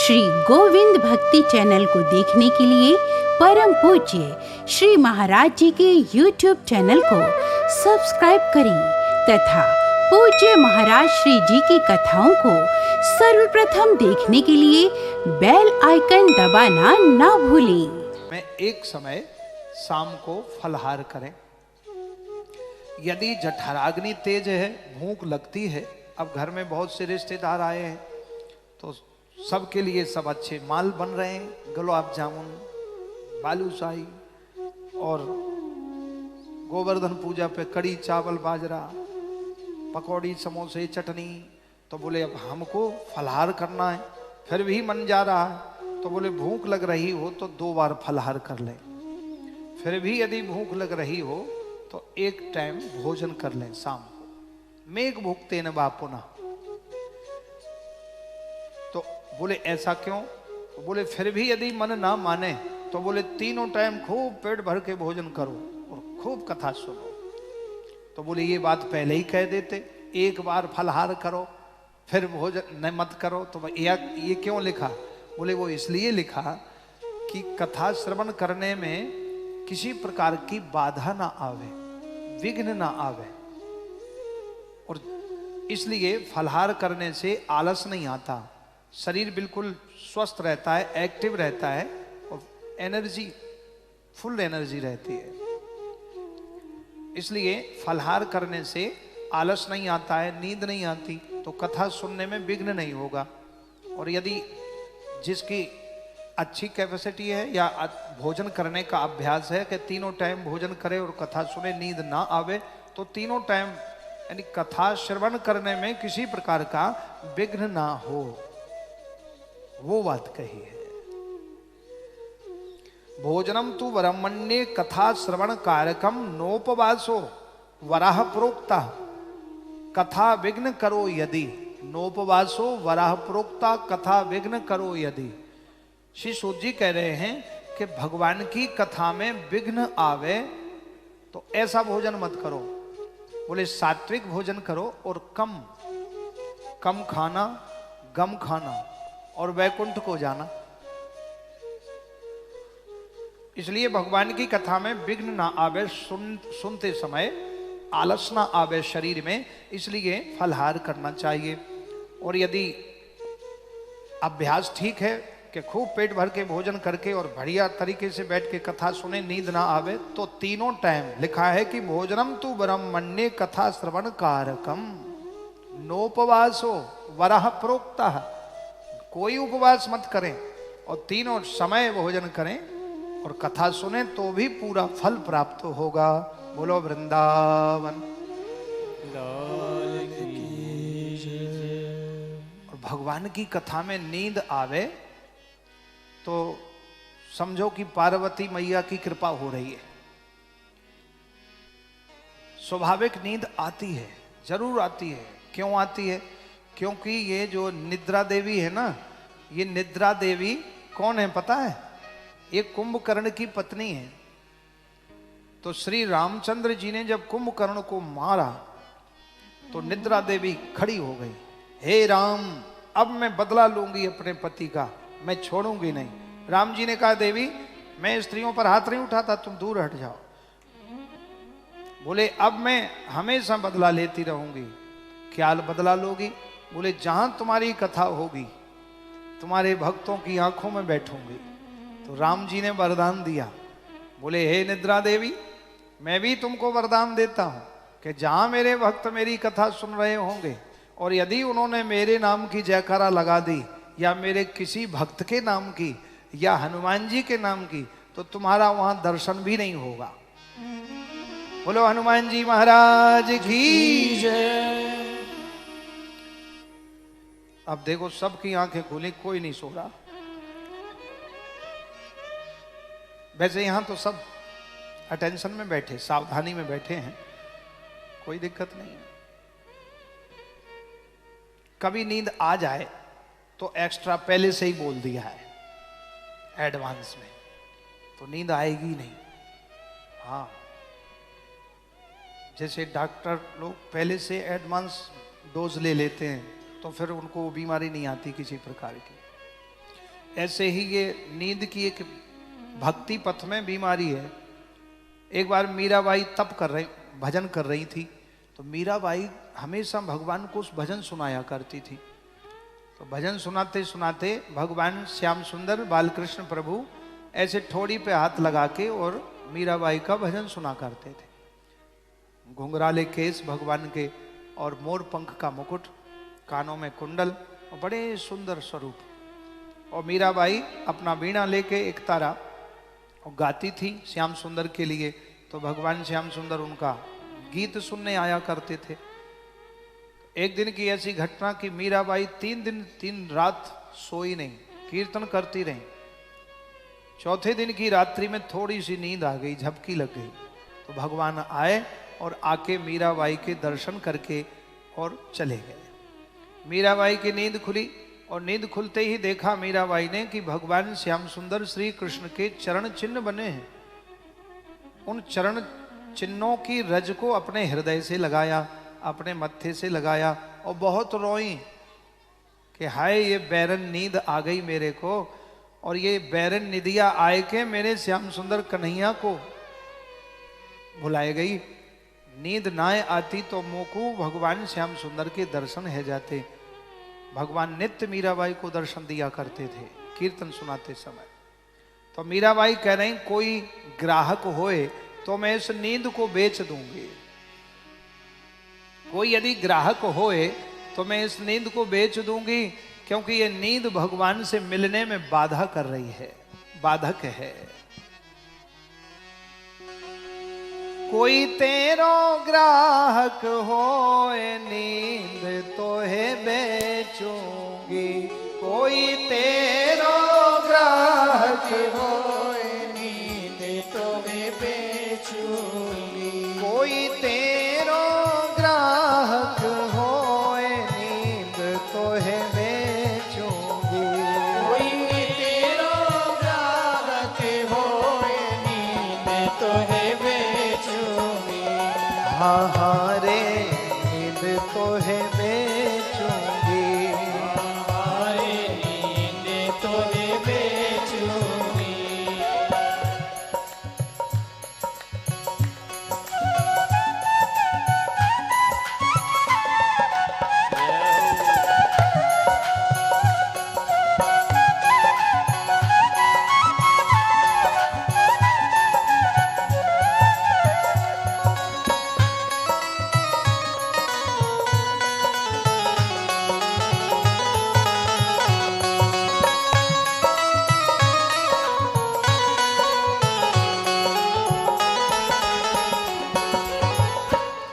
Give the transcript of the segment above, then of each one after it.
श्री गोविंद भक्ति चैनल को देखने के लिए परम पूज्य श्री महाराज जी के YouTube चैनल को सब्सक्राइब करें तथा पूज्य महाराज श्री जी की कथाओं को सर्वप्रथम देखने के लिए बेल आइकन दबाना ना भूलें। में एक समय शाम को फलहार करें। यदि जठराग्नि तेज है, भूख लगती है, अब घर में बहुत से रिश्तेदार आए हैं तो सबके लिए सब अच्छे माल बन रहे हैं, गुलाब जामुन, बालूशाही और गोवर्धन पूजा पे कड़ी चावल बाजरा, पकौड़ी समोसे चटनी। तो बोले अब हमको फलहार करना है, फिर भी मन जा रहा है तो बोले भूख लग रही हो तो 2 बार फलहार कर लें। फिर भी यदि भूख लग रही हो तो एक टाइम भोजन कर लें शाम को। मेघ भुगते न बापुना। तो बोले ऐसा क्यों? तो बोले फिर भी यदि मन ना माने तो बोले 3 टाइम खूब पेट भर के भोजन करो और खूब कथा सुनो। तो बोले ये बात पहले ही कह देते, एक बार फलहार करो फिर भोजन न मत करो। तो ये क्यों लिखा? बोले वो इसलिए लिखा कि कथा श्रवण करने में किसी प्रकार की बाधा ना आवे, विघ्न ना आवे, और इसलिए फलहार करने से आलस नहीं आता, शरीर बिल्कुल स्वस्थ रहता है, एक्टिव रहता है और एनर्जी, फुल एनर्जी रहती है। इसलिए फलहार करने से आलस नहीं आता है, नींद नहीं आती, तो कथा सुनने में विघ्न नहीं होगा। और यदि जिसकी अच्छी कैपेसिटी है या भोजन करने का अभ्यास है कि 3 टाइम भोजन करे और कथा सुने, नींद ना आवे, तो 3 टाइम यानी कथा श्रवण करने में किसी प्रकार का विघ्न ना हो, वो बात कही है। भोजनम तु वरमण्ये कथा श्रवण कारकम नोपवासो वराह प्रोक्ता कथा विघ्न करो यदि। नोपवासो वराह प्रोक्ता कथा विघ्न करो यदि। श्री सूत जी कह रहे हैं कि भगवान की कथा में विघ्न आवे तो ऐसा भोजन मत करो। बोले सात्विक भोजन करो और कम खाना, गम खाना और वैकुंठ को जाना। इसलिए भगवान की कथा में विघ्न ना आवे, सुनते समय आलस ना आवे शरीर में, इसलिए फलहार करना चाहिए। और यदि अभ्यास ठीक है कि खूब पेट भर के भोजन करके और बढ़िया तरीके से बैठ के कथा सुने, नींद ना आवे, तो 3 टाइम लिखा है कि भोजनम तु ब्रह्मण्ये कथा श्रवण कारकम नोपवासो वराह प्रोक्ता। कोई उपवास मत करें और 3 समय भोजन करें और कथा सुने तो भी पूरा फल प्राप्त होगा। बोलो वृंदावन। और भगवान की कथा में नींद आवे तो समझो कि पार्वती मैया की कृपा हो रही है। स्वाभाविक नींद आती है, जरूर आती है। क्यों आती है? क्योंकि ये जो निद्रा देवी है ना, ये निद्रा देवी कौन है पता है? ये कुंभकर्ण की पत्नी है। तो श्री रामचंद्र जी ने जब कुंभकर्ण को मारा तो निद्रा देवी खड़ी हो गई, हे राम, अब मैं बदला लूंगी अपने पति का, मैं छोड़ूंगी नहीं। राम जी ने कहा, देवी मैं स्त्रियों पर हाथ नहीं उठाता, तुम दूर हट जाओ। बोले अब मैं हमेशा बदला लेती रहूंगी। क्या बदला लोगी? बोले जहां तुम्हारी कथा होगी तुम्हारे भक्तों की आंखों में बैठूंगी। तो राम जी ने वरदान दिया, बोले हे निद्रा देवी, मैं भी तुमको वरदान देता हूं कि जहां मेरे भक्त मेरी कथा सुन रहे होंगे और यदि उन्होंने मेरे नाम की जयकारा लगा दी या मेरे किसी भक्त के नाम की या हनुमान जी के नाम की, तो तुम्हारा वहां दर्शन भी नहीं होगा। बोलो हनुमान जी महाराज की जय। अब देखो सबकी आंखें खुली, कोई नहीं सो रहा। वैसे यहां तो सब अटेंशन में बैठे, सावधानी में बैठे हैं, कोई दिक्कत नहीं है। कभी नींद आ जाए तो एक्स्ट्रा पहले से ही बोल दिया है एडवांस में, तो नींद आएगी नहीं। हाँ, जैसे डॉक्टर लोग पहले से एडवांस डोज ले लेते हैं तो फिर उनको बीमारी नहीं आती किसी प्रकार की। ऐसे ही ये नींद की एक भक्ति पथ में बीमारी है। एक बार मीराबाई भजन कर रही थी, तो मीराबाई हमेशा भगवान को उस भजन सुनाया करती थी। तो भजन सुनाते सुनाते भगवान श्याम सुंदर बालकृष्ण प्रभु ऐसे ठोड़ी पे हाथ लगा के और मीराबाई का भजन सुना करते थे। घुंघराले केस भगवान के और मोर पंख का मुकुट, कानों में कुंडल और बड़े सुंदर स्वरूप। और मीराबाई अपना वीणा लेके एक तारा और गाती थी श्याम सुंदर के लिए। तो भगवान श्याम सुंदर उनका गीत सुनने आया करते थे। एक दिन की ऐसी घटना कि मीराबाई 3 दिन 3 रात सोई नहीं, कीर्तन करती रही। चौथे दिन की रात्रि में थोड़ी सी नींद आ गई, झपकी लग गई। तो भगवान आए और आके मीराबाई के दर्शन करके और चले गए। मीराबाई की नींद खुली और नींद खुलते ही देखा मीराबाई ने कि भगवान श्याम सुंदर श्री कृष्ण के चरण चिन्ह बने हैं। उन चरण चिन्हों की रज को अपने हृदय से लगाया, अपने मत्थे से लगाया और बहुत रोई कि हाय ये बैरन नींद आ गई मेरे को, और ये बैरन निदिया आए के मेरे श्याम सुंदर कन्हैया को भुलाए गई। नींद ना आती तो मोको भगवान श्याम सुंदर के दर्शन है जाते। भगवान नित्य मीराबाई को दर्शन दिया करते थे कीर्तन सुनाते समय। तो मीराबाई कह रही कोई ग्राहक होए तो मैं इस नींद को बेच दूंगी। कोई यदि ग्राहक होए तो मैं इस नींद को बेच दूंगी, क्योंकि ये नींद भगवान से मिलने में बाधा कर रही है, बाधक है। कोई तेरो ग्राहक होए नींद तो है बेचूंगी। कोई तेरो ग्राहक होए नींद तो है बेचूंगी। कोई तेरो ग्राहक होए नींद तो है बेचूंगी। कोई तेरो ग्राहक होए नींद तो है बेचूंगी। हाँ हाँ रे नींद तो है बेचूंगी। हमारे नींद तो है बेचूंगी।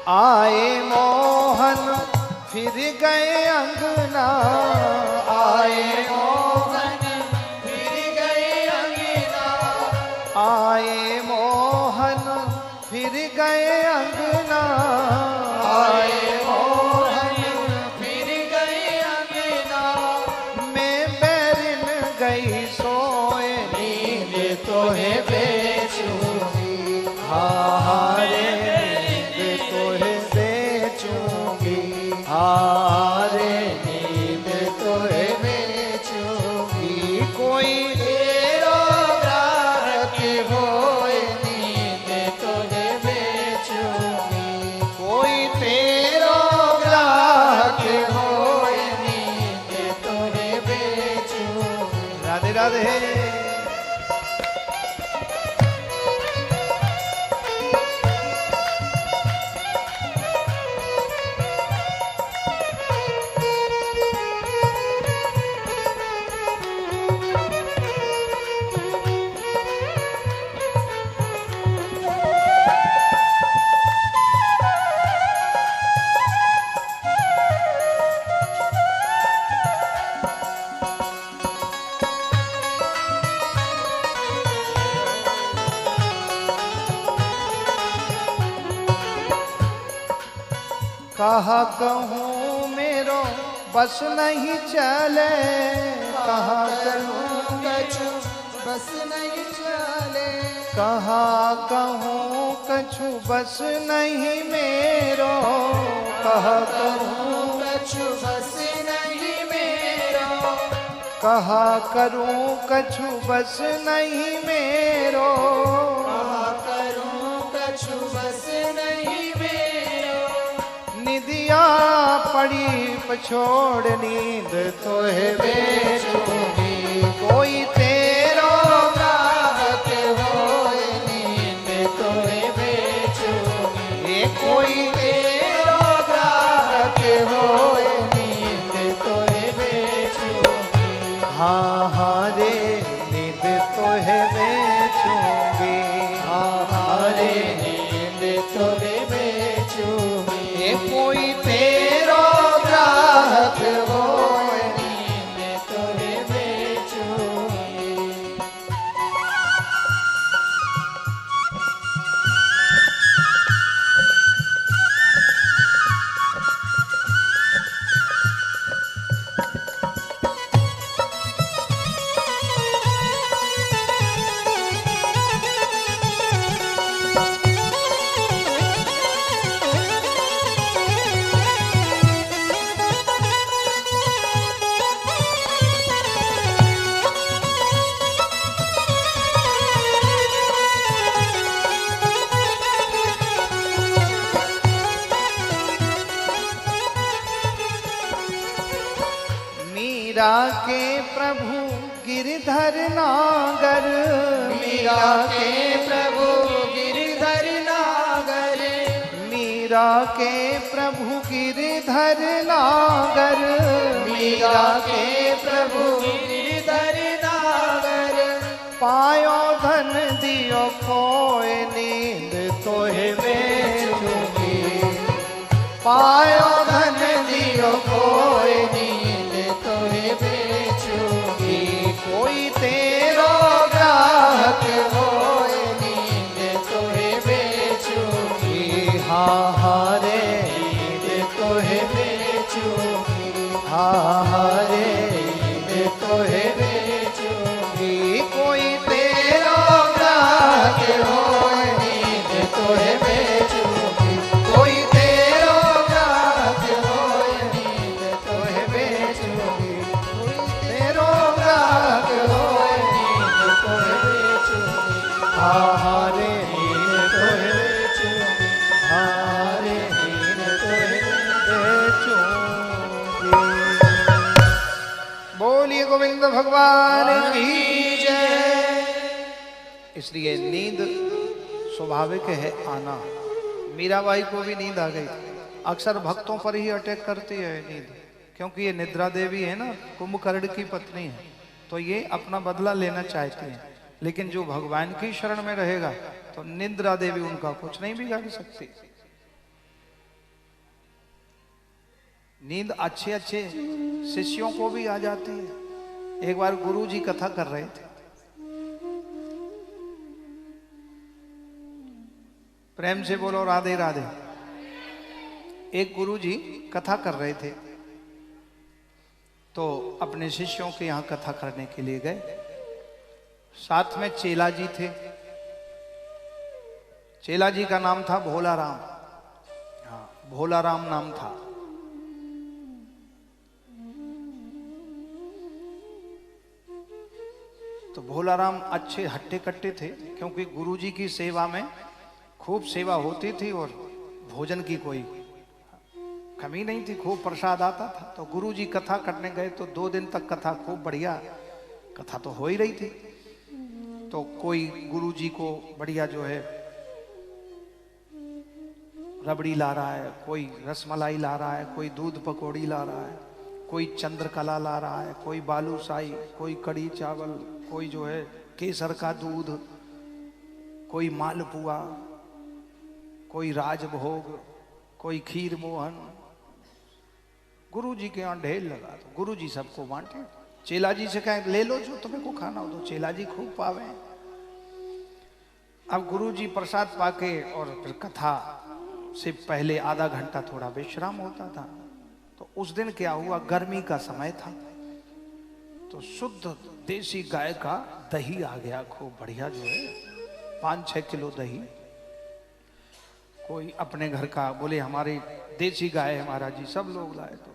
आए मोहन फिर गए अंगना। आए मोहन फिर गए अंगना। आए मोहन फिर गए अंगना। आए मोहन फिर गए अंगना। मैं बैरिन गई सोए नींद तो है बेचूंगी। हारे नींद तो है बेचूंगी। हारे नींद तो है बेचूंगी। कोई तेरो ग्राहक होए नींद तो है बेचूंगी। कोई तेरो ग्राहक होए नींद तो है बेचूंगी। राधे राधे। कहा कहूँ मेरो बस नहीं चले। कहा कहूँ कछु बस नहीं चले। कहा कहूँ कछु बस नहीं मेरो। कहा कहूँ कछु बस नहीं मेरो। कहा करूं कछु बस नहीं मेरो, कहा करूं कछु बस नहीं मेरो। निदिया पड़ी पछोड़ नींद तो है बेचूंगी, कोई तेरो ग्राहक होए नींद तो है बेचूंगी। ये कोई तेरो ग्राहक होए नींद तो है बेचूंगी। हाँ हाँ रे नींद तो है बेचूंगी, हाँ हाँ रे नींद तो है बेचूंगी। ये कोई तेरो ग्राहक होए नींद तो है बेचूंगी। मीरा के प्रभु गिरधर नागर, मीरा के प्रभु गिरधर नागर। मीरा के प्रभु गिरधर नागर, मीरा के प्रभु गिरधर नागर। पायो धन दियो खोए नींद तो है बेचूंगी, पायो धन दियो खोए नींद तो है बेचूंगी। कोई तेरो ग्राहक होए नींद तो है बेचूंगी। हाँ हाँ रे नींद तो है बेचूंगी। हाँ हाँ रे नींद तो है बेचूंगी। कोई तेरो ग्राहक ग्राहक होए नींद तो है बेचूंगी। कोई तेरो ग्राहक होए नींद तो है बेचूंगी। कोई तेरो ग्राहक होए नींद तो है बेचूंगी। हाँ हाँ रे नींद तो है बेचूंगी। हाँ रे नींद तो है बेचूंगी। बोलिए गोविंद भगवान की जय। इसलिए नींद स्वाभाविक है आना। मीराबाई को भी नींद आ गई। अक्सर भक्तों पर ही अटैक करती है नींद, क्योंकि ये निद्रा देवी है ना, कुंभकर्ण की पत्नी है, तो ये अपना बदला लेना चाहती है। लेकिन जो भगवान की शरण में रहेगा तो निद्रा देवी उनका कुछ नहीं बिगाड़ सकती। नींद अच्छे अच्छे शिष्यों को भी आ जाती है। एक बार गुरु जी कथा कर रहे थे, प्रेम से बोलो राधे राधे। एक गुरु जी कथा कर रहे थे, तो अपने शिष्यों के यहाँ कथा करने के लिए गए। साथ में चेला जी थे। चेला जी का नाम था भोला राम। हाँ, भोला राम नाम था। तो भोला राम अच्छे हट्टे कट्टे थे, क्योंकि गुरुजी की सेवा में खूब सेवा होती थी और भोजन की कोई कमी नहीं थी, खूब प्रसाद आता था। तो गुरुजी कथा करने गए तो 2 दिन तक कथा खूब बढ़िया कथा तो हो ही रही थी। तो कोई गुरुजी को बढ़िया जो है रबड़ी ला रहा है, कोई रसमलाई ला रहा है, कोई दूध पकौड़ी ला रहा है, कोई चंद्रकला ला रहा है, कोई बालूशाही, कोई कड़ी चावल, कोई जो है केसर का दूध, कोई मालपुआ, कोई राजभोग, कोई खीर मोहन। गुरुजी के यहाँ ढेर लगा। तो गुरुजी सबको बांटे। चेला जी से कहें ले लो जो तुम्हें को खाना हो। तो चेला जी खूब पावे। अब गुरुजी प्रसाद पाके और फिर कथा से पहले आधा घंटा थोड़ा विश्राम होता था। तो उस दिन क्या हुआ, गर्मी का समय था, तो शुद्ध देसी गाय का दही आ गया, खूब बढ़िया जो है 5-6 किलो दही। कोई अपने घर का बोले हमारी देसी गाय है महाराज जी, सब लोग लाए। तो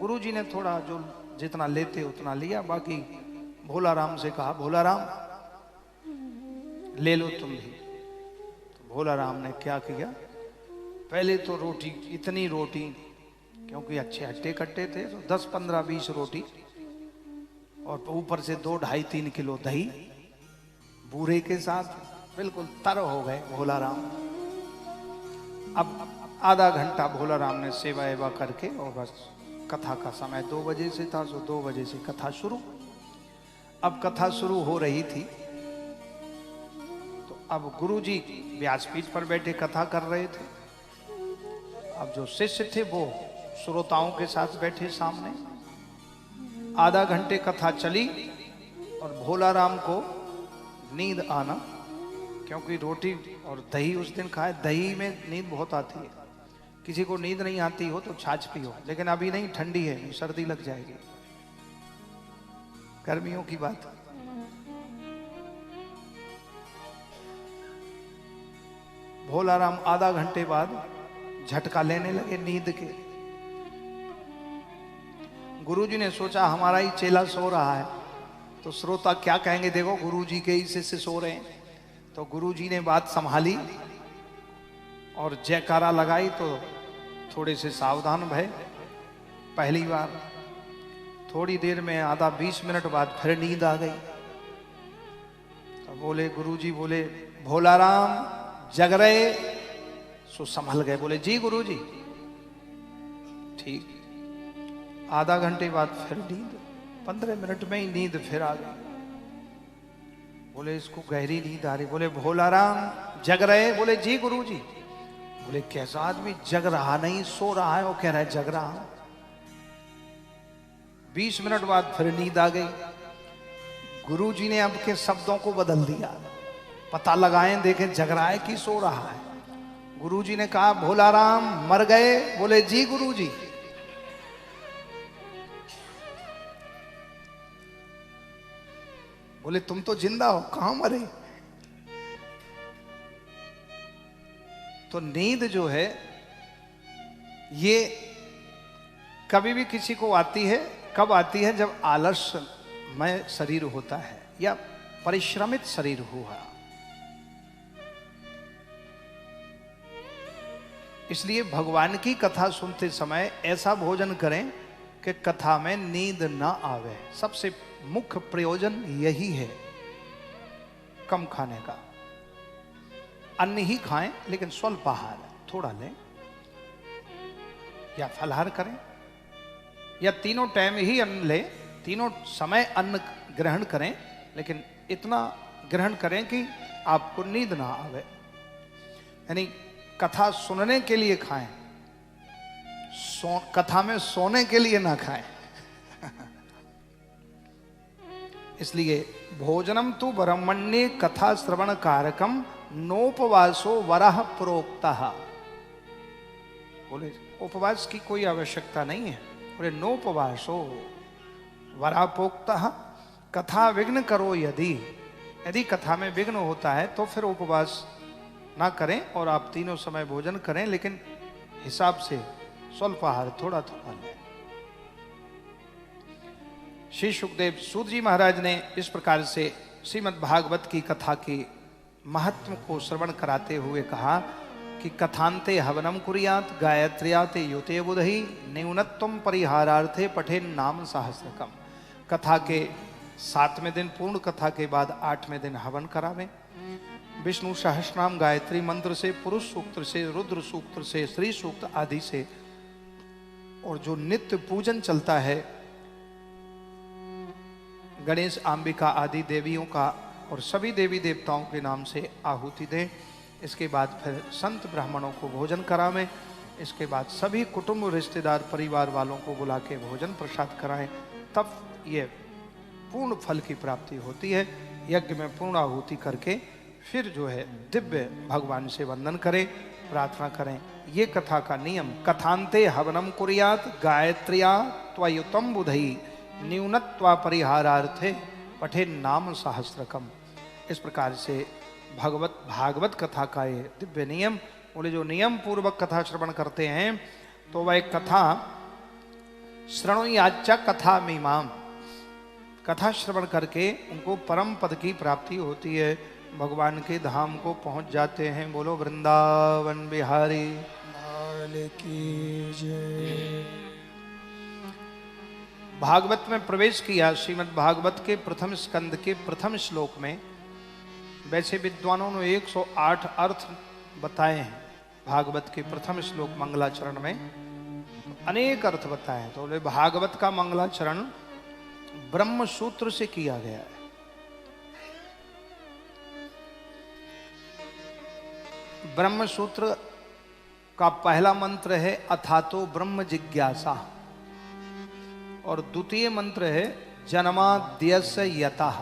गुरुजी ने थोड़ा जो जितना लेते उतना लिया, बाकी भोला राम से कहा भोला राम ले लो तुम भी। तो भोला राम ने क्या किया, पहले तो रोटी, इतनी रोटी, क्योंकि अच्छे हट्टे कट्टे थे, तो 10, 15, 20 रोटी और ऊपर से 2, 2.5, 3 किलो दही बूरे के साथ, बिल्कुल तर हो गए भोला राम। अब आधा घंटा भोला राम ने सेवा एवा करके, और बस कथा का समय 2 बजे से था, सो 2 बजे से कथा शुरू। अब कथा शुरू हो रही थी तो अब गुरुजी व्यासपीठ पर बैठे कथा कर रहे थे। अब जो शिष्य थे वो श्रोताओं के साथ बैठे सामने। आधा घंटे कथा चली और भोला राम को नींद आना, क्योंकि रोटी और दही उस दिन खाए, दही में नींद बहुत आती है। किसी को नींद नहीं आती हो तो छाछ पियो, लेकिन अभी नहीं, ठंडी है, सर्दी लग जाएगी, गर्मियों की बात। भोला राम आधा घंटे बाद झटका लेने लगे नींद के। गुरुजी ने सोचा हमारा ही चेला सो रहा है तो श्रोता क्या कहेंगे, देखो गुरुजी के ही शिष्य सो रहे हैं। तो गुरुजी ने बात संभाली और जयकारा लगाई तो थोड़े से सावधान भय। पहली बार थोड़ी देर में, आधा 20 मिनट बाद फिर नींद आ गई। तो बोले गुरुजी, बोले भोला राम जग रहे? सो संभल गए, बोले जी गुरुजी। ठीक, आधा घंटे बाद फिर नींद, 15 मिनट में ही नींद फिर आ गई। बोले इसको गहरी नींद आ रही। बोले भोला राम जग रहे? बोले जी गुरुजी। बोले कैसा आदमी, जग रहा नहीं, सो रहा है, वो कह रहा है जग रहा हूं। 20 मिनट बाद फिर नींद आ गई। गुरुजी ने अब के शब्दों को बदल दिया, पता लगाएं देखें जग रहा है कि सो रहा है। गुरुजी ने कहा भोला राम मर गए? बोले जी गुरुजी। बोले तुम तो जिंदा हो, कहां मरे? तो नींद जो है ये कभी भी किसी को आती है, कब आती है? जब आलस्यमय शरीर होता है या परिश्रमित शरीर हुआ। इसलिए भगवान की कथा सुनते समय ऐसा भोजन करें कि कथा में नींद ना आवे। सबसे मुख्य प्रयोजन यही है कम खाने का। अन्न ही खाएं लेकिन स्वल्प आहार, थोड़ा लें, या फलाहार करें, या तीनों टाइम ही अन्न लें, तीनों समय अन्न ग्रहण करें, लेकिन इतना ग्रहण करें कि आपको नींद ना आवे। यानी कथा सुनने के लिए खाएं, कथा में सोने के लिए ना खाएं। इसलिए भोजनम तु ब्रह्मण्ये कथा श्रवण कारकम नोपवासो वराह प्रोक्तः। बोले उपवास की कोई आवश्यकता नहीं है। बोले नोपवासो वराह प्रोक्तः। कथा विघ्न करो यदि कथा में विघ्न होता है तो फिर उपवास ना करें और आप तीनों समय भोजन करें, लेकिन हिसाब से स्वल्प आहार, थोड़ा थोड़ा लें। श्री सुखदेव सूत जी महाराज ने इस प्रकार से श्रीमद् भागवत की कथा के महत्व को श्रवण कराते हुए कहा कि कथांते हवनम कुर्यात गायत्र्याते युते बुधहि न्यूनत्वम परिहारार्थे पठेन नाम सहस्रकम। कथा के 7वें दिन, पूर्ण कथा के बाद 8वें दिन हवन करावें। विष्णु सहस्रनाम गायत्री मंत्र से, पुरुष सूक्त से, रुद्र सूक्त से, श्री सूक्त आदि से, और जो नित्य पूजन चलता है गणेश, अंबिका आदि देवियों का और सभी देवी देवताओं के नाम से आहुति दें। इसके बाद फिर संत ब्राह्मणों को भोजन करावें। इसके बाद सभी कुटुंब, रिश्तेदार, परिवार वालों को बुला के भोजन प्रसाद कराएं। तब ये पूर्ण फल की प्राप्ति होती है। यज्ञ में पूर्ण आहुति करके फिर जो है दिव्य भगवान से वंदन करें, प्रार्थना करें। ये कथा का नियम। कथांते हवनम कुर्यात गायत्र्या त्वयुतम बुधई न्यूनत्वा परिहारार्थे पठे नाम सहस्रकम। इस प्रकार से भागवत कथा का ये दिव्य नियम। बोले जो नियम पूर्वक कथा श्रवण करते हैं तो वह कथा श्रृणुयाच्च कथा मीमाम, कथा श्रवण करके उनको परम पद की प्राप्ति होती है, भगवान के धाम को पहुंच जाते हैं। बोलो वृंदावन बिहारी लाल की जय। भागवत में प्रवेश किया। श्रीमद् भागवत के प्रथम स्कंद के प्रथम श्लोक में, वैसे विद्वानों ने 108 अर्थ बताए हैं भागवत के प्रथम श्लोक मंगलाचरण में, अनेक अर्थ बताए हैं। तो बोले भागवत का मंगलाचरण ब्रह्म सूत्र से किया गया है। ब्रह्म सूत्र का पहला मंत्र है अथातो ब्रह्म जिज्ञासा, और द्वितीय मंत्र है जन्माद्यस्य यतः।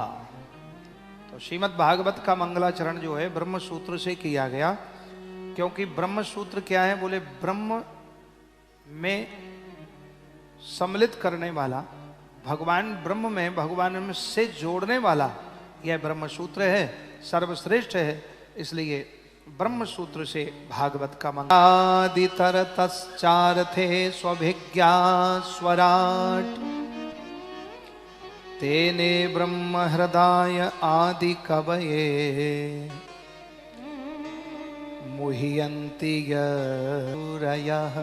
तो श्रीमद् भागवत का मंगलाचरण जो है ब्रह्म सूत्र से किया गया, क्योंकि ब्रह्म सूत्र क्या है? बोले ब्रह्म में सम्मिलित करने वाला, भगवान ब्रह्म में भगवान में से जोड़ने वाला यह ब्रह्म सूत्र है, सर्वश्रेष्ठ है। इसलिए ब्रह्म सूत्र से भागवत का मंगल। आदितरतश्चार्थे स्वभिज्ञा स्वराट, तेने ब्रह्म हृदय आदि कवये, मुह्यन्ति यूरयः,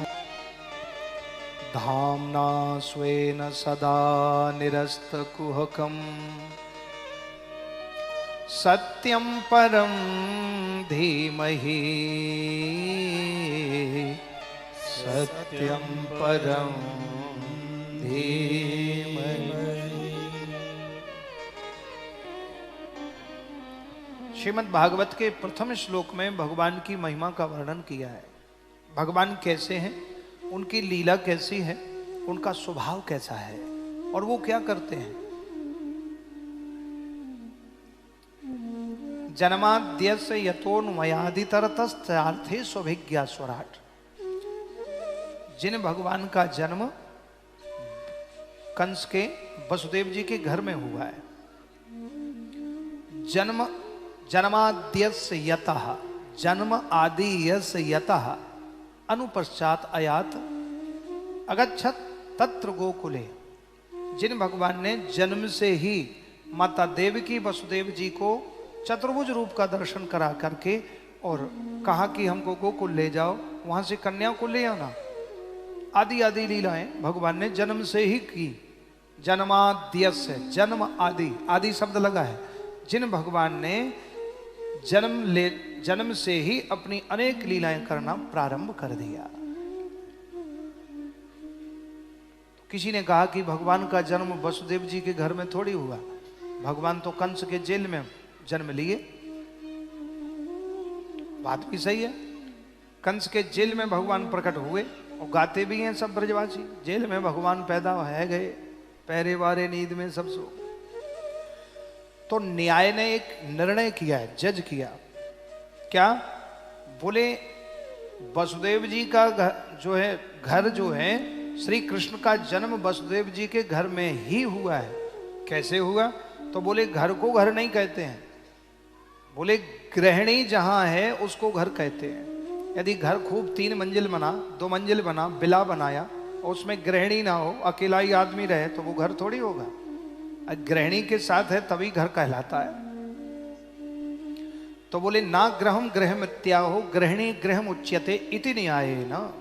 धाम्ना स्वेन सदा निरस्तकुहकम्, सत्यं परं धीमहि, सत्यं परं धीमहि। श्रीमद् भागवत के प्रथम श्लोक में भगवान की महिमा का वर्णन किया है। भगवान कैसे हैं, उनकी लीला कैसी है, उनका स्वभाव कैसा है, और वो क्या करते हैं। जन्माद्यस्य यतोन्मयादितरतश्चार्थे स्वभिज्ञा स्वराट, जिन भगवान का जन्म कंस के वसुदेव जी के घर में हुआ है, जन्माद्यस्य यतः, जन्म आदि यस्य यतः, अनुपश्चात आयात अगच्छत तत्र गोकुले, जिन भगवान ने जन्म से ही माता देवकी वसुदेव जी को चतुर्भुज रूप का दर्शन करा करके और कहा कि हमको गोकुल ले जाओ, वहां से कन्या को ले आना, आदि आदि लीलाएं भगवान ने जन्म से ही की। जन्माद्यस्य, जन्म आदि, आदि शब्द लगा है। जिन भगवान ने जन्म से ही अपनी अनेक लीलाएं करना प्रारंभ कर दिया। किसी ने कहा कि भगवान का जन्म वसुदेव जी के घर में थोड़ी हुआ, भगवान तो कंस के जेल में जन्म लिए। बात भी सही है, कंस के जेल में भगवान प्रकट हुए, और गाते भी हैं सब ब्रजवासी, जेल में भगवान पैदा है गए, पहरे वारे नींद में सब सो। तो न्याय ने एक निर्णय किया है, जज किया। क्या? बोले वसुदेव जी का घर जो है, श्री कृष्ण का जन्म वसुदेव जी के घर में ही हुआ है। कैसे हुआ? तो बोले घर को घर नहीं कहते हैं, बोले गृहिणी जहां है उसको घर कहते हैं। यदि घर खूब 3 मंजिल बना, 2 मंजिल बना, बिला बनाया, और उसमें गृहिणी ना हो, अकेला ही आदमी रहे, तो वो घर थोड़ी होगा। गृहिणी के साथ है तभी घर कहलाता है। तो बोले ना ग्रहम गृह मित्या हो, गृहिणी गृहम उच्यते इति न्याय ना,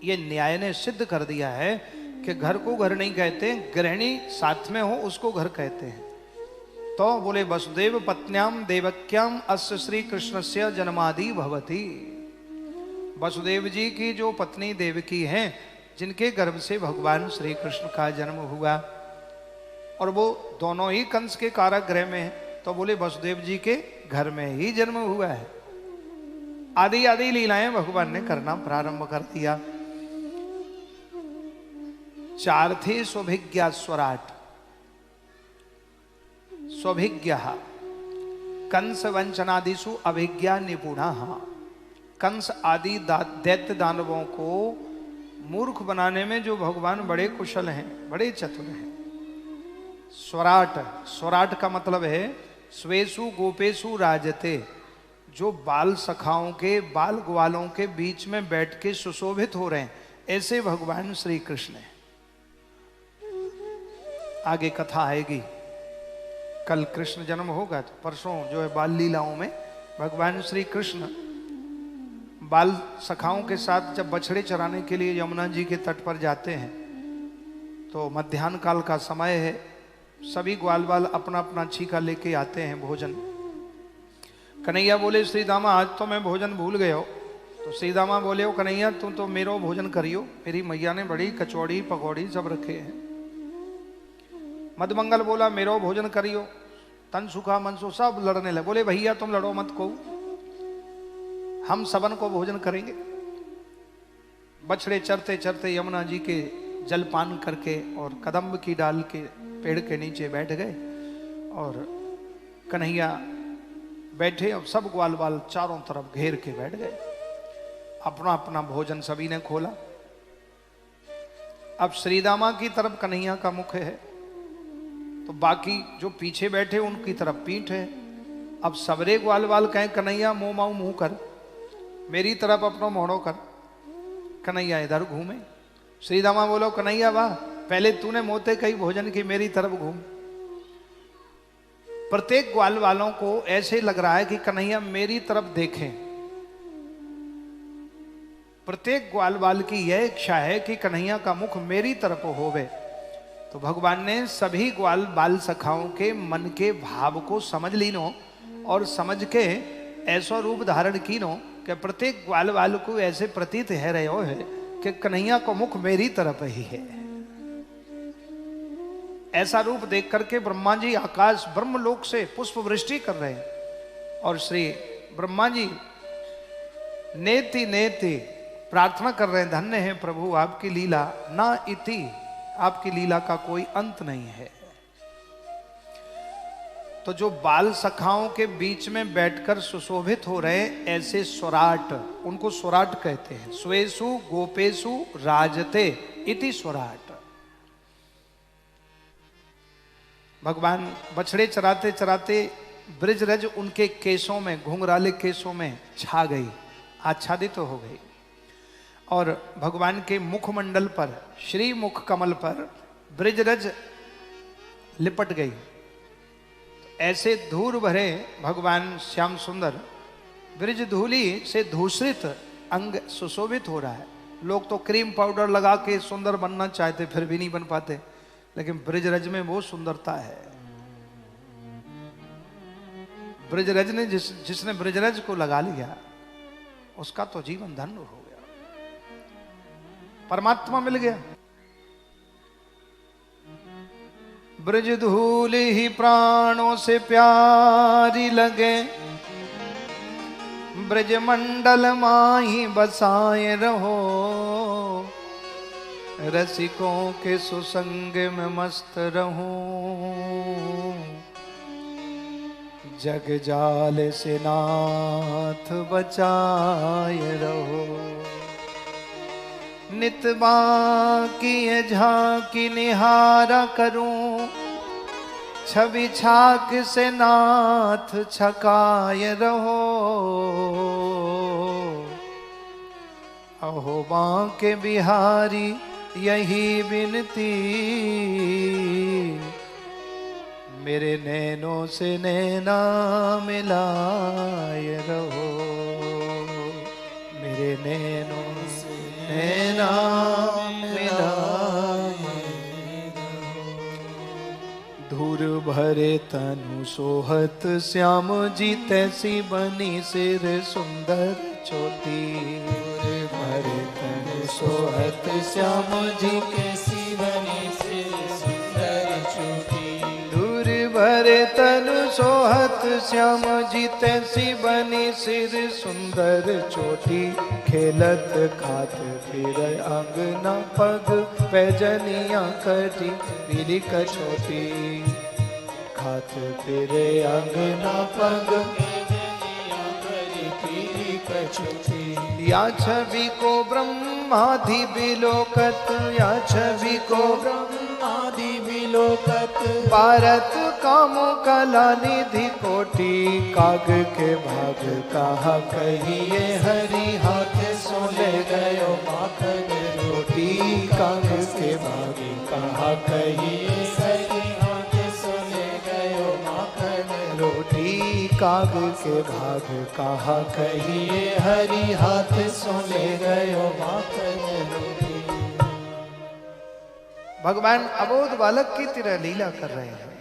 ये न्याय ने सिद्ध कर दिया है कि घर को घर नहीं कहते, गृहिणी साथ में हो उसको घर कहते हैं। तो बोले वसुदेव पत्न्याम देवक्याम अस्य श्री कृष्णस्य जन्मादि भवति, वसुदेव जी की जो पत्नी देवकी हैं, जिनके गर्भ से भगवान श्री कृष्ण का जन्म हुआ, और वो दोनों ही कंस के कारागृह में हैं। तो बोले वसुदेव जी के घर में ही जन्म हुआ है। आदि आदि लीलाएं भगवान ने करना प्रारंभ कर दिया। चार्थे स्वभिज्ञा स्वराट, स्वभिज्ञ कंस वंचनादिषु अभिज्ञा निपुणा, कंस आदि दैत्य दानवों को मूर्ख बनाने में जो भगवान बड़े कुशल हैं, बड़े चतुर हैं। स्वराट, स्वराट का मतलब है स्वेसु गोपेशु राजते, जो बाल सखाओं के, बाल ग्वालों के बीच में बैठ के सुशोभित हो रहे हैं, ऐसे भगवान श्री कृष्ण हैं। आगे कथा आएगी। कल कृष्ण जन्म होगा तो परसों जो है बाल लीलाओं में भगवान श्री कृष्ण बाल सखाओं के साथ जब बछड़े चराने के लिए यमुना जी के तट पर जाते हैं तो मध्याह्न काल का समय है। सभी ग्वाल बाल अपना अपना छीका लेके आते हैं भोजन। कन्हैया बोले श्री दामा आज तो मैं भोजन भूल गया हो। तो श्री दामा बोले हो कन्हैया तू तो मेरो भोजन करियो, मेरी मैया ने बड़ी कचौड़ी पकौड़ी सब रखे हैं। मदमंगल बोला मेरो भोजन करियो, तन सुखा मन सो सब लड़ने लगे। बोले भैया तुम लड़ो मत को, हम सबन को भोजन करेंगे। बछड़े चरते चरते यमुना जी के जलपान करके और कदम्ब की डाल के पेड़ के नीचे बैठ गए और कन्हैया बैठे और सब ग्वाल बाल चारों तरफ घेर के बैठ गए। अपना अपना भोजन सभी ने खोला। अब श्रीदामा की तरफ कन्हैया का मुख है तो बाकी जो पीछे बैठे उनकी तरफ पीठ है। अब सबरे ग्वाल बाल कहें कन्हैया मुंह माऊ मुंह कर, मेरी तरफ अपना मोड़ो कर। कन्हैया इधर घूमे। श्रीदामा बोलो कन्हैया वाह, पहले तूने मोते कही भोजन की, मेरी तरफ घूम। प्रत्येक ग्वाल वालों को ऐसे लग रहा है कि कन्हैया मेरी तरफ देखें। प्रत्येक ग्वाल बाल की यह इच्छा है कि कन्हैया का मुख मेरी तरफ होवे। तो भगवान ने सभी ग्वाल बाल सखाओं के मन के भाव को समझ लीनो और समझ के ऐसा रूप धारण कीनो कि प्रत्येक ग्वाल बाल को ऐसे प्रतीत है रहे हो है कि कन्हैया का मुख मेरी तरफ ही है। ऐसा रूप देख करके ब्रह्मा जी आकाश ब्रह्मलोक से पुष्प वृष्टि कर रहे हैं और श्री ब्रह्मा जी नेति नेति प्रार्थना कर रहे हैं, धन्य है प्रभु आपकी लीला, ना इति, आपकी लीला का कोई अंत नहीं है। तो जो बाल सखाओं के बीच में बैठकर सुशोभित हो रहे ऐसे स्वराट, उनको स्वराट कहते हैं। स्वेसु गोपेसु राजते इति स्वराट। भगवान बछड़े चराते चराते ब्रिजरज उनके केसों में, घुंघराले केसों में छा गई, आच्छादित तो हो गई और भगवान के मुखमंडल पर, श्री मुख कमल पर ब्रिजरज लिपट गई। ऐसे धूर भरे भगवान श्याम सुंदर ब्रिज धूली से धूसरित अंग सुशोभित हो रहा है। लोग तो क्रीम पाउडर लगा के सुंदर बनना चाहते फिर भी नहीं बन पाते, लेकिन ब्रिजरज में वो सुंदरता है। ब्रिजरज ने जिसने ब्रिजरज को लगा लिया उसका तो जीवन धन्य हो गया, परमात्मा मिल गया। ब्रज धूल ही प्राणों से प्यारी लगे, ब्रज मंडल माही बसाए रहो, रसिकों के सुसंग में मस्त रहूं, जग जाल से नाथ बचाए रहो। नित बाकी झांकी निहारा करूं, छवि छाक से नाथ छकाए रहो, अहो बांके बिहारी यही विनती, मेरे नैनों से नैना मिलाए रहो, मेरे नैनों से नैना मिलाए रहो। धूर भरे तनु सोहत श्याम जी तैसी बनी सिर सुंदर चोटी, भरे तनु सोहत श्याम जी कैसी बनी सिर सुंदर चोटी, धूर भरे तनु सोहत श्याम जी तैसी बनी सिर सुंदर चोटी, खेलत खात फिर अंगना पग पैजनिया कटी पीली कछोटी, खात फिर अंगना पग या छवि को ब्रह्मादि बिलोकत, या छवि को ब्रह्मादि बिलोकत, भारत काम कला निधि कोटि, काग के भाग कहा कहिए हरि हाथ सो ले गयो माखन रोटी, काग के भाग कहा कहिए हरि काग के भाग कहा कहिए हरि हाथ सोले गयो मात जरूरी। भगवान अबोध बालक की तरह लीला कर रहे हैं।